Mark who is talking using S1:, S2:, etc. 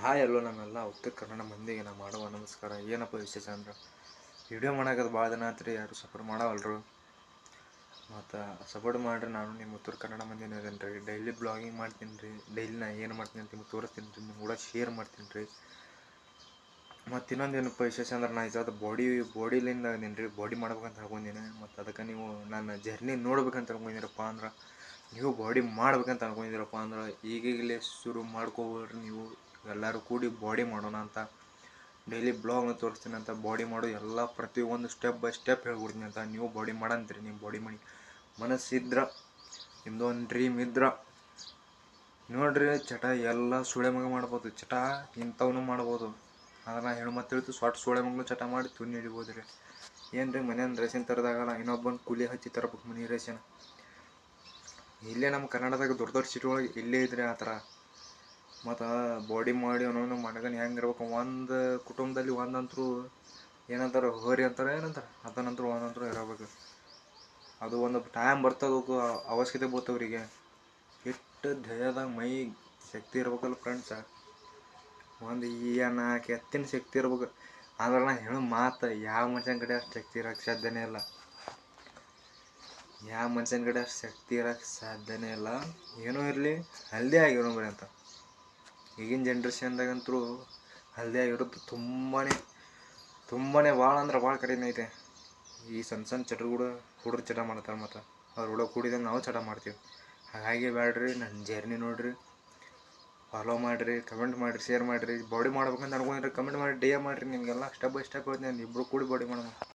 S1: Hi ಎಲ್ಲೋ ನಮ್ಮೆಲ್ಲ ಉತ್ತರ ಕನ್ನಡ ಮಂದಿಗೆ ನಾ ಮಾಡುವ ನಮಸ್ಕಾರ. ಏನಪ್ಪ ವಿಶೇಷ ಅಂದ್ರೆ ವಿಡಿಯೋ ಮಾಡೋದು ಭಾಳ ದಿನ ಆತ್ರಿ, ಯಾರು ಸಪೋರ್ಟ್ ಮಾಡವಲ್ರು. ಮತ್ತು ಸಪೋರ್ಟ್ ಮಾಡಿರಿ. ನಾನು ನಿಮ್ಮ ಉತ್ತರ ಕನ್ನಡ ಮಂದಿನ ಇದೇನೆ ರೀ. ಡೈಲಿ ಬ್ಲಾಗಿಂಗ್ ಮಾಡ್ತೀನಿ ರೀ. ಡೈಲಿ ನಾ ಏನು ಮಾಡ್ತೀನಿ ಅಂತ ನಿಮ್ಗೆ ತೋರಿಸ್ತೀನಿ ರೀ, ನಿಮ್ಗೆ ಕೂಡ ಶೇರ್ ಮಾಡ್ತೀನಿ ರೀ. ಮತ್ತು ಇನ್ನೊಂದು ಏನಪ್ಪ ವಿಶೇಷ ಅಂದ್ರೆ ನಾ ಇದಾದ ಬಾಡಿಲಿಂದ ಇದೀನಿ ರೀ. ಬಾಡಿ ಮಾಡ್ಬೇಕಂತ ಅನ್ಕೊಂಡಿನಿ. ಮತ್ತು ಅದಕ್ಕೆ ನೀವು ನನ್ನ ಜರ್ನಿ ನೋಡ್ಬೇಕಂತ ಅನ್ಕೊಂಡಿರಪ್ಪ ಅಂದ್ರೆ, ನೀವು ಬಾಡಿ ಮಾಡ್ಬೇಕಂತ ಅನ್ಕೊಂಡಿದ್ದೀರಪ್ಪ ಅಂದ್ರೆ ಈಗೀಗಲೇ ಶುರು ಮಾಡ್ಕೋಬೋದ್ರಿ. ನೀವು ಎಲ್ಲರೂ ಕೂಡಿ ಬಾಡಿ ಮಾಡೋಣ ಅಂತ, ಡೈಲಿ ಬ್ಲಾಗ್ನ ತೋರಿಸ್ತೀನಿ ಅಂತ. ಬಾಡಿ ಮಾಡೋ ಎಲ್ಲ ಪ್ರತಿಯೊಂದು ಸ್ಟೆಪ್ ಬೈ ಸ್ಟೆಪ್ ಹೇಳ್ಕೊಡ್ತೀನಿ ಅಂತ. ನೀವು ಬಾಡಿ ಮಾಡಂತೀರಿ, ನೀವು ಬಾಡಿ ಮಾಡಿ ಮನಸ್ಸಿದ್ರೆ, ನಿಮ್ಮದು ಒಂದು ಡ್ರೀಮ್ ಇದ್ರೆ ನೋಡ್ರಿ. ಚಟ ಎಲ್ಲ ಸುಳೆ ಮಗ ಮಾಡ್ಬೋದು, ಚಟ ಇಂಥವನು ಮಾಡ್ಬೋದು. ಆದ್ರೆ ನಾ ಹೇಳು ಮತ್ತು ತಿಳಿತು ಸುಳೆ ಮಗನು ಚಟ ಮಾಡಿ ತುನಿ ಹಿಡಿಬೋದು ರೀ. ಏನು ರೀ, ಮನೆಯೊಂದು ರೇಷನ್ ತರದಾಗಲ್ಲ, ಇನ್ನೊಬ್ಬನ ಕೂಲಿ ಹಚ್ಚಿ ತರಬೇಕು ಮನೆ ರೇಷನ್. ಇಲ್ಲೇ ನಮ್ಮ ಕನ್ನಡದಾಗ ದೊಡ್ಡ ದೊಡ್ಡ ಸಿಟಿ ಒಳಗೆ ಇಲ್ಲೇ ಇದ್ರೆ ಆ ಥರ. ಮತ್ತು ಬಾಡಿ ಮಾಡಿ ಅವನವನು ಮನಗನ ಹೆಂಗೆ ಇರ್ಬೇಕು, ಒಂದು ಕುಟುಂಬದಲ್ಲಿ ಒಂದಂತರೂ ಏನಂತಾರೆ ಹೋರಿ ಅಂತಾರೆ, ಏನಂತಾರೆ ಅದನ್ನಂತರೂ ಒಂದಂತರೂ ಇರಬೇಕು. ಅದು ಒಂದು ಟೈಮ್ ಬರ್ತದಕ್ಕೆ ಅವಶ್ಯಕತೆ ಬರ್ತವ್ರಿಗೆ. ಎಷ್ಟು ದೇಹದಾಗ ಮೈ ಶಕ್ತಿ ಇರ್ಬೇಕಲ್ಲ ಫ್ರೆಂಡ್ಸ. ಒಂದು ನಾಲ್ಕು ಎತ್ತಿನ ಶಕ್ತಿ ಇರ್ಬೇಕು. ಆದ್ರೆ ನಾ ಹೇಳೋ ಮಾತು ಯಾವ ಮನುಷ್ಯನ ಕಡೆ ಅಷ್ಟು ಶಕ್ತಿ ಇರೋಕ್ಕೆ ಸಾಧ್ಯನೇ ಇಲ್ಲ. ಯಾವ ಮನುಷ್ಯನ ಕಡೆ ಅಷ್ಟು ಶಕ್ತಿ ಇರೋಕ್ಕೆ ಸಾಧ್ಯನೇ ಇಲ್ಲ. ಏನೋ ಇರಲಿ, ಹೆಲ್ದಿ ಆಗಿರೋಂಬ್ರಿ ಅಂತ. ಈಗಿನ ಜನ್ರೇಷನ್ದಾಗಂತೂ ಹೆಲ್ದಿ ಆಗಿರೋದು ತುಂಬಾ ಭಾಳ ಅಂದ್ರೆ ಭಾಳ ಕಡಿಮೆ ಐತೆ. ಈ ಸಣ್ಣ ಸಣ್ಣ ಚಟಗಳು ಹುಡುಗರು ಚಟ ಮಾಡ್ತಾರೆ, ಮತ್ತು ಅವ್ರು ಹುಡುಗ ಕೂಡಿದಂಗೆ ನಾವು ಚಟ ಮಾಡ್ತೀವಿ. ಹಾಗಾಗಿ ಬೇಡ್ರಿ, ನನ್ನ ಜರ್ನಿ ನೋಡಿರಿ, ಫಾಲೋ ಮಾಡಿರಿ, ಕಮೆಂಟ್ ಮಾಡಿರಿ, ಶೇರ್ ಮಾಡಿರಿ. ಬಾಡಿ ಮಾಡ್ಬೇಕಂತ ಅನ್ಕೊಂಡಿರಿ ಕಮೆಂಟ್ ಮಾಡಿ, DM ಮಾಡಿರಿ. ನಿಮಗೆಲ್ಲ ಸ್ಟೆಪ್ ಬೈ ಸ್ಟೆಪ್ ಹೇಳ್ತೀನಿ, ಇಬ್ಬರು ಕೂಡಿ ಬಾಡಿ ಮಾಡೋಣ.